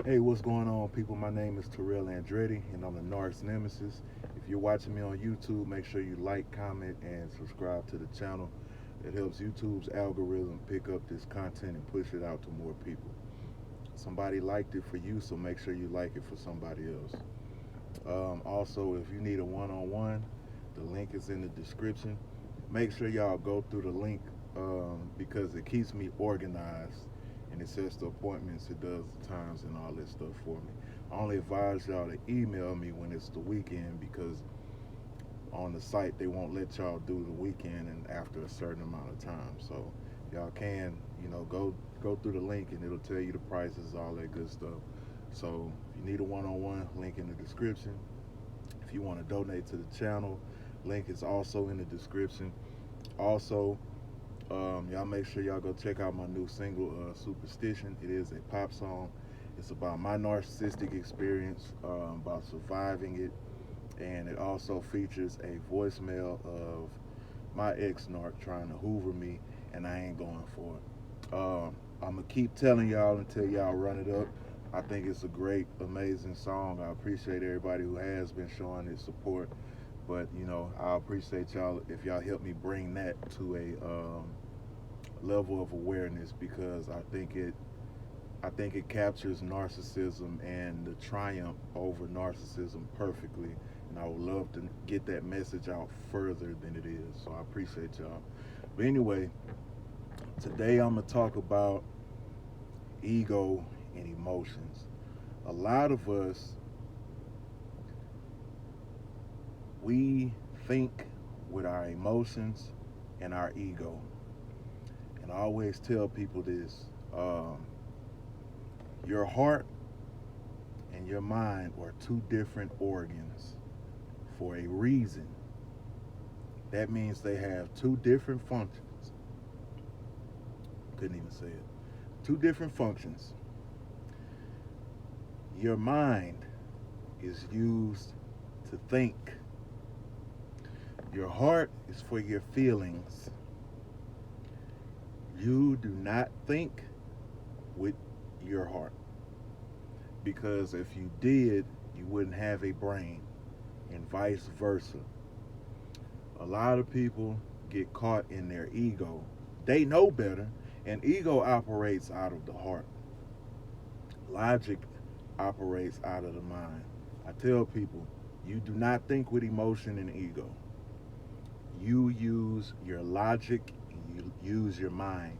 Hey, what's going on, people? My name is Terrell Andretti, and I'm the Narc Nemesis. If you're watching me on YouTube, make sure you like, comment, and subscribe to the channel. It helps YouTube's algorithm pick up this content and push it out to more people. Somebody liked it for you, so make sure you like it for somebody else. Also, if you need a one-on-one, the link is in the description. Make sure y'all go through the link because it keeps me organized and it sets the appointments, it does the times and all that stuff for me. I only advise y'all to email me when it's the weekend because on the site they won't let y'all do the weekend and after a certain amount of time. So y'all can, go through the link and it'll tell you the prices, all that good stuff. So if you need a one-on-one, link in the description. If you want to donate to the channel, link is also in the description. Also, y'all make sure y'all go check out my new single, Superstition. It is a pop song. It's about my narcissistic experience, about surviving it, and it also features a voicemail of my ex-narc trying to hoover me, and I ain't going for it. I'm gonna keep telling y'all until y'all run it up. I think it's a great, amazing song. I appreciate everybody who has been showing its support, but I appreciate y'all if y'all help me bring that to a level of awareness because I think it captures narcissism and the triumph over narcissism perfectly. And I would love to get that message out further than it is. So I appreciate y'all. But anyway, today I'm going to talk about ego and emotions. A lot of us, we think with our emotions and our ego. And I always tell people this your heart and your mind are two different organs for a reason. That means they have two different functions. Couldn't even say it. Two different functions. Your mind is used to think. Your heart is for your feelings. You do not think with your heart because if you did, you wouldn't have a brain, and vice versa. A lot of people get caught in their ego. They know better, and ego operates out of the heart. Logic operates out of the mind. I tell people, you do not think with emotion and ego. You use your logic and you use your mind.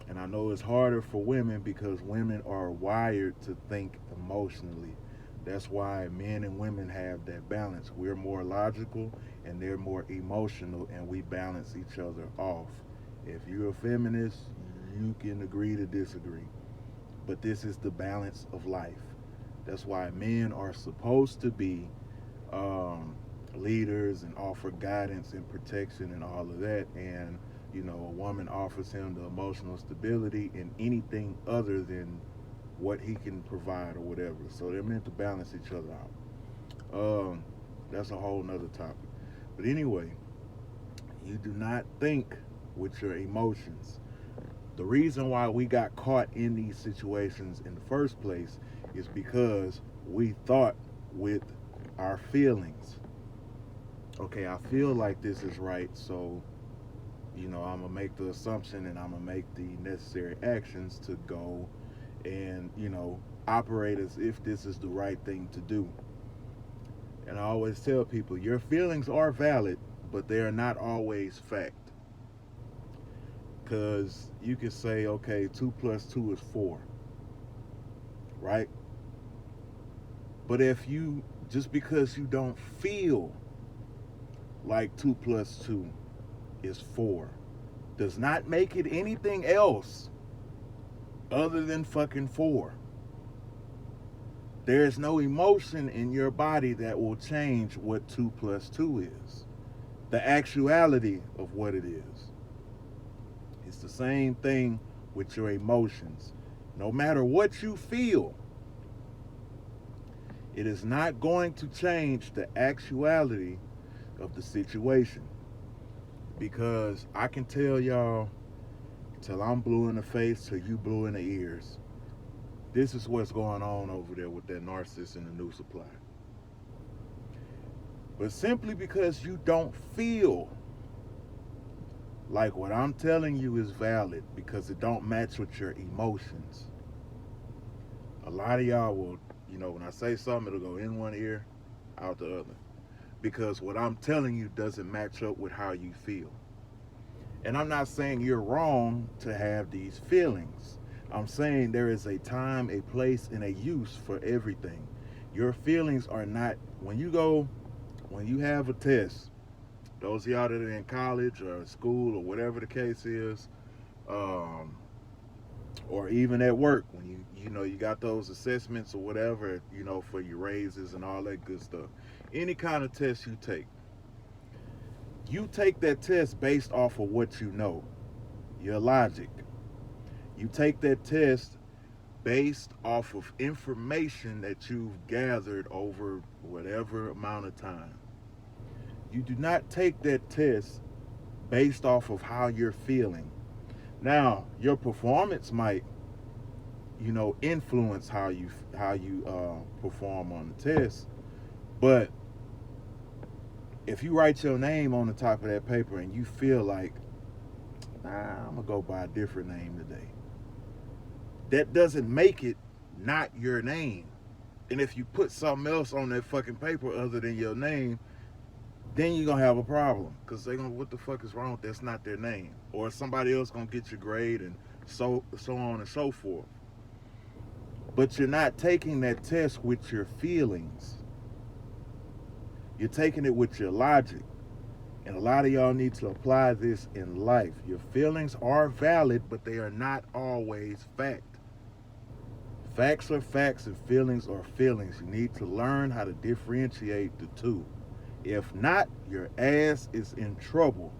And I know it's harder for women because women are wired to think emotionally. That's why men and women have that balance. We're more logical and they're more emotional, and we balance each other off. If you're a feminist, you can agree to disagree. But this is the balance of life. That's why men are supposed to be leaders and offer guidance and protection and all of that. And a woman offers him the emotional stability and anything other than what he can provide or whatever. So they're meant to balance each other out. That's a whole nother topic. But anyway, you do not think with your emotions. The reason why we got caught in these situations in the first place is because we thought with our feelings. Okay, I feel like this is right, so I'm gonna make the assumption and I'm gonna make the necessary actions to go and operate as if this is the right thing to do. And I always tell people your feelings are valid, but they are not always fact. Because you can say, okay, 2 plus 2 is 4, right? But if you, just because you don't feel like 2 plus 2 is 4, does not make it anything else other than fucking 4. There's no emotion in your body that will change what 2 plus 2 is. The actuality of what it is. It's the same thing with your emotions. No matter what you feel, it is not going to change the actuality of the situation. Because I can tell y'all till I'm blue in the face, till you blue in the ears. This is what's going on over there with that narcissist in the new supply. But simply because you don't feel like what I'm telling you is valid because it don't match with your emotions. A lot of y'all will, when I say something, it'll go in one ear, out the other. Because what I'm telling you doesn't match up with how you feel. And I'm not saying you're wrong to have these feelings. I'm saying there is a time, a place, and a use for everything. Your feelings are not, when you have a test, those of y'all that are in college or school or whatever the case is, or even at work, when you got those assessments or whatever, for your raises and all that good stuff. Any kind of test you take that test based off of what you know, your logic. You take that test based off of information that you've gathered over whatever amount of time. You do not take that test based off of how you're feeling. Now, your performance might, influence how you perform on the test, but if you write your name on the top of that paper and you feel like, I'm gonna go by a different name today, that doesn't make it not your name. And if you put something else on that fucking paper other than your name, then you're gonna have a problem, because they're gonna, what the fuck is wrong? That's not their name. Or somebody else gonna get your grade, and so on and so forth. But you're not taking that test with your feelings. You're taking it with your logic. And a lot of y'all need to apply this in life. Your feelings are valid, but they are not always fact. Facts are facts and feelings are feelings. You need to learn how to differentiate the two. If not, your ass is in trouble.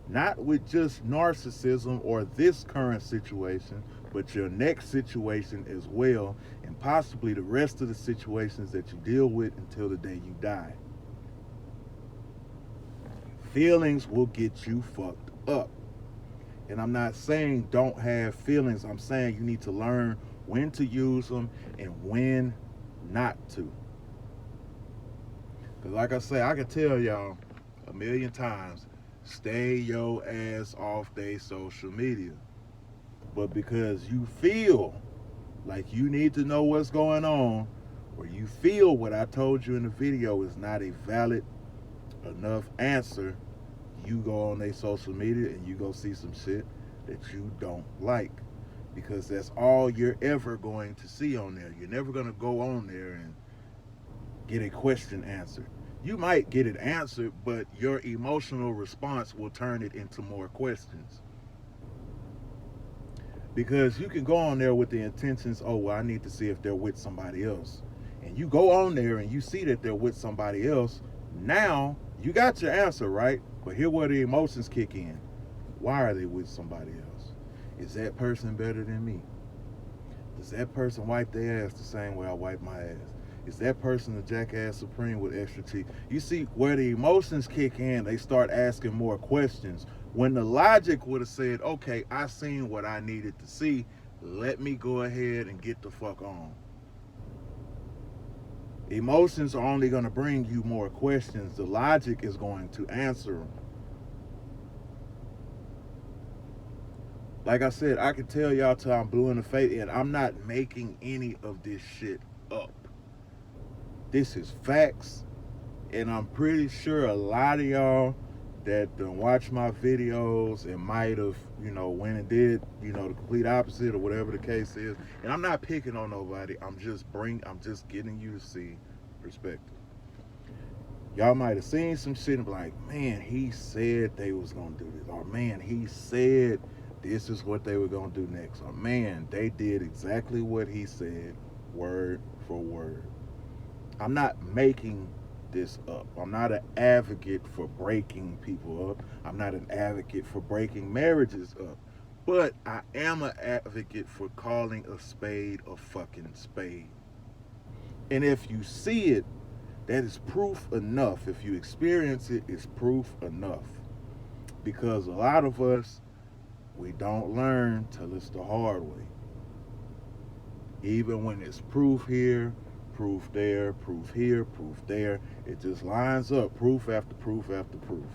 Not with just narcissism or this current situation, but your next situation as well, and possibly the rest of the situations that you deal with until the day you die. Feelings will get you fucked up. And I'm not saying don't have feelings. I'm saying you need to learn when to use them and when not to. Because like I say, I can tell y'all a million times, stay your ass off their social media. But because you feel like you need to know what's going on, or you feel what I told you in the video is not a valid enough answer, you go on their social media and you go see some shit that you don't like. Because that's all you're ever going to see on there. You're never going to go on there and get a question answered. You might get it answered, but your emotional response will turn it into more questions. Because you can go on there with the intentions, I need to see if they're with somebody else. And you go on there and you see that they're with somebody else. Now, you got your answer, right? But here where the emotions kick in. Why are they with somebody else? Is that person better than me? Does that person wipe their ass the same way I wipe my ass? Is that person a jackass supreme with extra teeth? You see, where the emotions kick in, they start asking more questions. When the logic would have said, okay, I seen what I needed to see. Let me go ahead and get the fuck on. Emotions are only going to bring you more questions. The logic is going to answer them. Like I said, I can tell y'all till I'm blue in the face, and I'm not making any of this shit up. This is facts, and I'm pretty sure a lot of y'all that watch my videos and might have, went and did, the complete opposite or whatever the case is. And I'm not picking on nobody. I'm just getting you to see perspective. Y'all might have seen some shit and be like, man, he said they was gonna do this, or man, he said this is what they were gonna do next, or man, they did exactly what he said, word for word. I'm not making this up. I'm not an advocate for breaking people up. I'm not an advocate for breaking marriages up. But I am an advocate for calling a spade a fucking spade. And if you see it, that is proof enough. If you experience it, it's proof enough. Because a lot of us, we don't learn till it's the hard way. Even when it's proof here, proof there, proof here, proof there, it just lines up, proof after proof after proof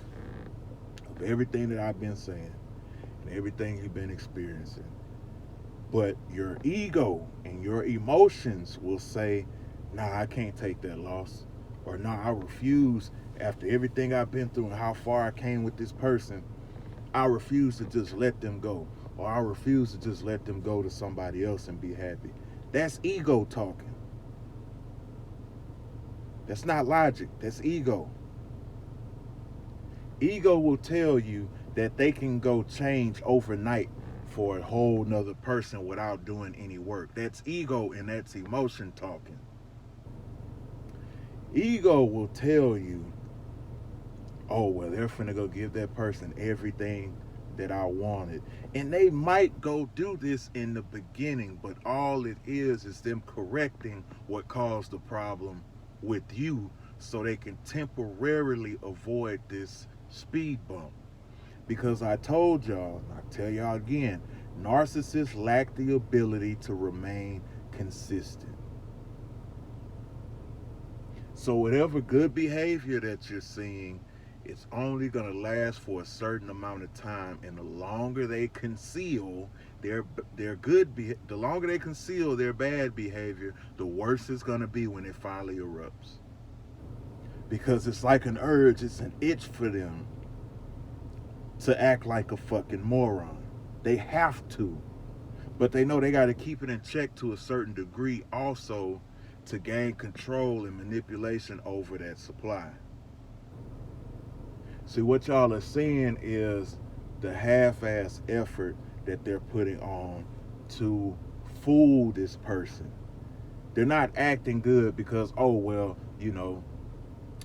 of everything that I've been saying and everything you've been experiencing. But your ego and your emotions will say, nah, I can't take that loss. Or nah, I refuse after everything I've been through and how far I came with this person. I refuse to just let them go. Or I refuse to just let them go to somebody else and be happy. That's ego talking. That's not logic. That's ego. Ego will tell you that they can go change overnight for a whole nother person without doing any work. That's ego and that's emotion talking. Ego will tell you, oh, well, they're finna go give that person everything that I wanted. And they might go do this in the beginning, but all it is them correcting what caused the problem with you so they can temporarily avoid this speed bump. Because I told y'all, and I tell y'all again, narcissists lack the ability to remain consistent. So whatever good behavior that you're seeing, it's only going to last for a certain amount of time, and the longer they conceal their the longer they conceal their bad behavior, the worse it's going to be when it finally erupts. Because it's like an urge, it's an itch for them to act like a fucking moron. They have to. But they know they got to keep it in check to a certain degree also to gain control and manipulation over that supply. See, what y'all are seeing is the half-ass effort that they're putting on to fool this person. They're not acting good because, oh, well,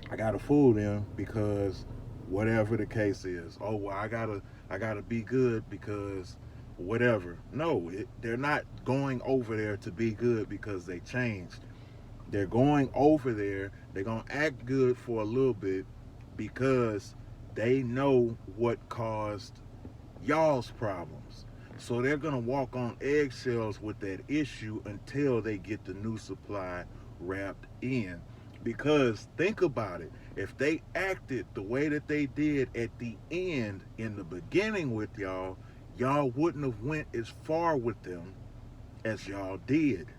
I got to fool them because whatever the case is. Oh, well, I gotta be good because whatever. No, they're not going over there to be good because they changed. They're going over there. They're going to act good for a little bit because they know what caused y'all's problems. So they're going to walk on eggshells with that issue until they get the new supply wrapped in. Because think about it. If they acted the way that they did at the end in the beginning with y'all wouldn't have went as far with them as y'all did.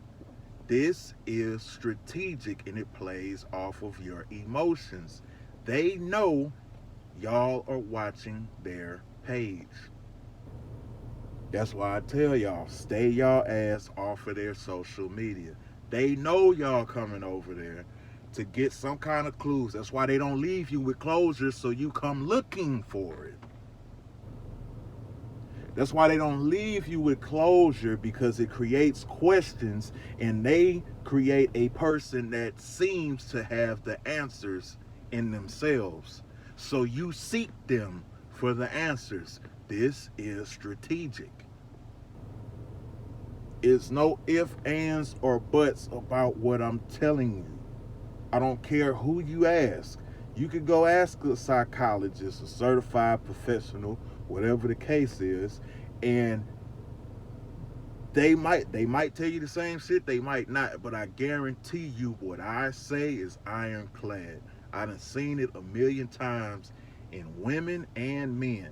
This is strategic and it plays off of your emotions. They know y'all are watching their page. That's why I tell y'all, stay y'all ass off of their social media. They know y'all coming over there to get some kind of clues. That's why they don't leave you with closure so you come looking for it. That's why they don't leave you with closure, because it creates questions and they create a person that seems to have the answers in themselves. So you seek them for the answers. This is strategic. It's no ifs, ands, or buts about what I'm telling you. I don't care who you ask. You could go ask a psychologist, a certified professional, whatever the case is, and they might tell you the same shit, they might not, but I guarantee you what I say is ironclad. I done seen it a million times in women and men.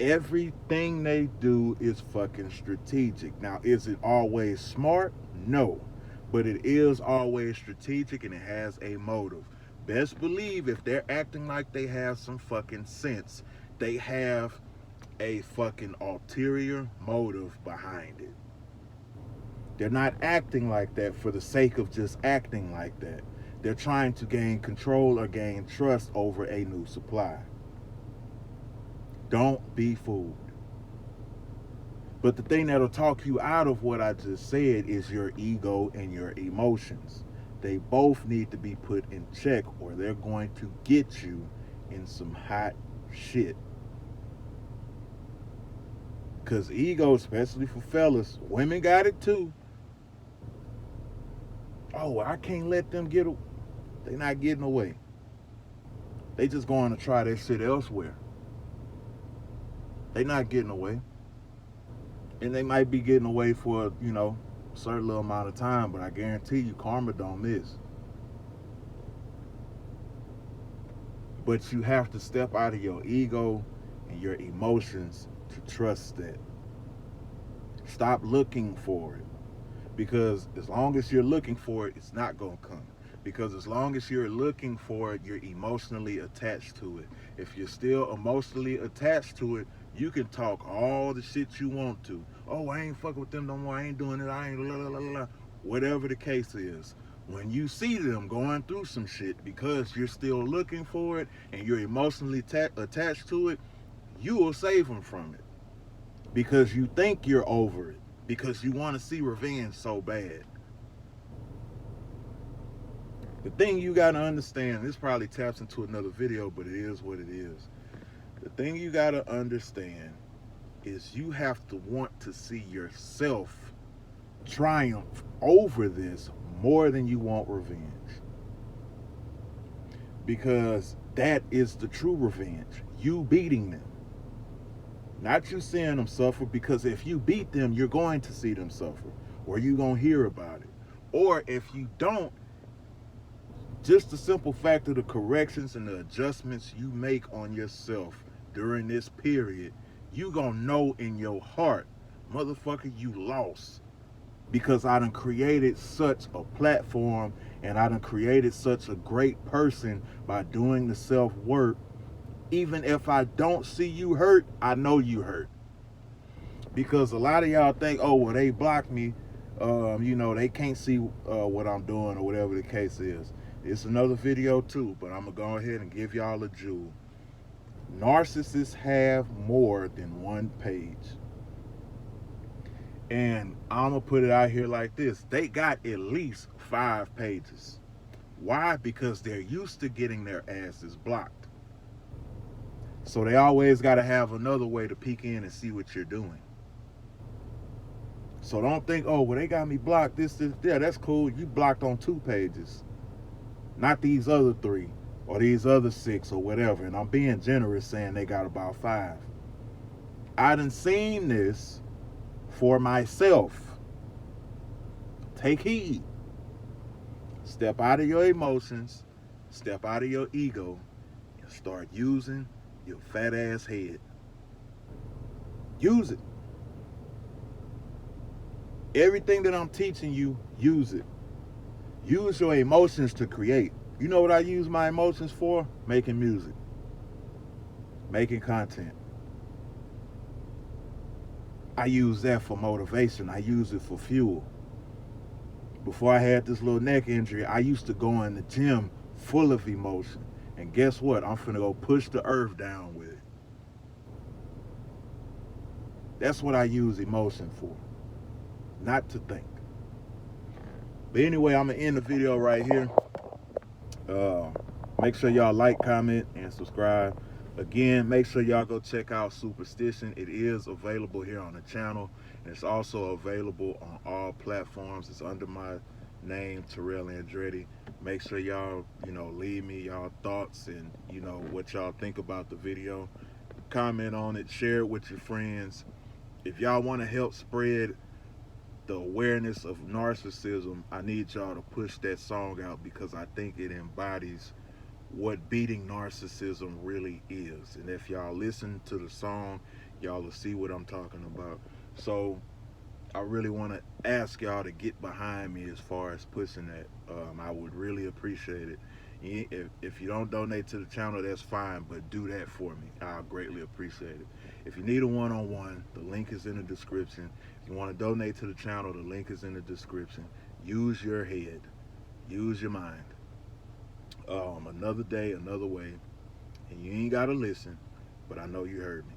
Everything they do is fucking strategic. Now, is it always smart? No. But it is always strategic and it has a motive. Best believe if they're acting like they have some fucking sense, they have a fucking ulterior motive behind it. They're not acting like that for the sake of just acting like that. They're trying to gain control or gain trust over a new supply. Don't be fooled. But the thing that'll talk you out of what I just said is your ego and your emotions. They both need to be put in check or they're going to get you in some hot shit. Because ego, especially for fellas, women got it too. Oh, I can't let them get away. They're not getting away. They just going to try their shit elsewhere. They're not getting away. And they might be getting away for, certain little amount of time, but I guarantee you karma don't miss. But you have to step out of your ego and your emotions to trust that. Stop looking for it. Because as long as you're looking for it, it's not going to come. Because as long as you're looking for it, you're emotionally attached to it. If you're still emotionally attached to it, you can talk all the shit you want to. Oh, I ain't fucking with them no more. I ain't doing it. I ain't la la la la. Whatever the case is. When you see them going through some shit because you're still looking for it and you're emotionally attached to it, you will save them from it. Because you think you're over it. Because you want to see revenge so bad. The thing you got to understand, this probably taps into another video, but it is what it is. The thing you got to understand is you have to want to see yourself triumph over this more than you want revenge. Because that is the true revenge. You beating them. Not you seeing them suffer, because if you beat them, you're going to see them suffer. Or you're going to hear about it. Or if you don't, just the simple fact of the corrections and the adjustments you make on yourself during this period, you gonna know in your heart, motherfucker, you lost. Because I done created such a platform and I done created such a great person by doing the self-work. Even if I don't see you hurt, I know you hurt. Because a lot of y'all think, oh, well, they blocked me. They can't see what I'm doing or whatever the case is. It's another video too, but I'm going to go ahead and give y'all a jewel. Narcissists have more than one page. And I'm going to put it out here like this. They got at least 5 pages. Why? Because they're used to getting their asses blocked. So they always got to have another way to peek in and see what you're doing. So don't think, oh, well, they got me blocked. This. Yeah, that's cool. You blocked on 2 pages. Not these other 3 or these other 6 or whatever. And I'm being generous saying they got about 5. I done seen this for myself. Take heed. Step out of your emotions. Step out of your ego. And start using your fat ass head. Use it. Everything that I'm teaching you, use it. Use your emotions to create. You know what I use my emotions for? Making music. Making content. I use that for motivation. I use it for fuel. Before I had this little neck injury, I used to go in the gym full of emotion. And guess what? I'm finna go push the earth down with it. That's what I use emotion for. Not to think. But anyway, I'm going to end the video right here. Make sure y'all like, comment, and subscribe. Again, make sure y'all go check out Superstition. It is available here on the channel. And it's also available on all platforms. It's under my name, Terrell Andretti. Make sure y'all, leave me y'all thoughts and, what y'all think about the video. Comment on it. Share it with your friends. If y'all want to help spread the awareness of narcissism, I need y'all to push that song out, because I think it embodies what beating narcissism really is. And if y'all listen to the song, y'all will see what I'm talking about. So I really want to ask y'all to get behind me as far as pushing that. I would really appreciate it. If you don't donate to the channel, that's fine, but do that for me. I'll greatly appreciate it. If you need a one-on-one, the link is in the description. If you want to donate to the channel, the link is in the description. Use your head. Use your mind. Another day, another way. And you ain't got to listen, but I know you heard me.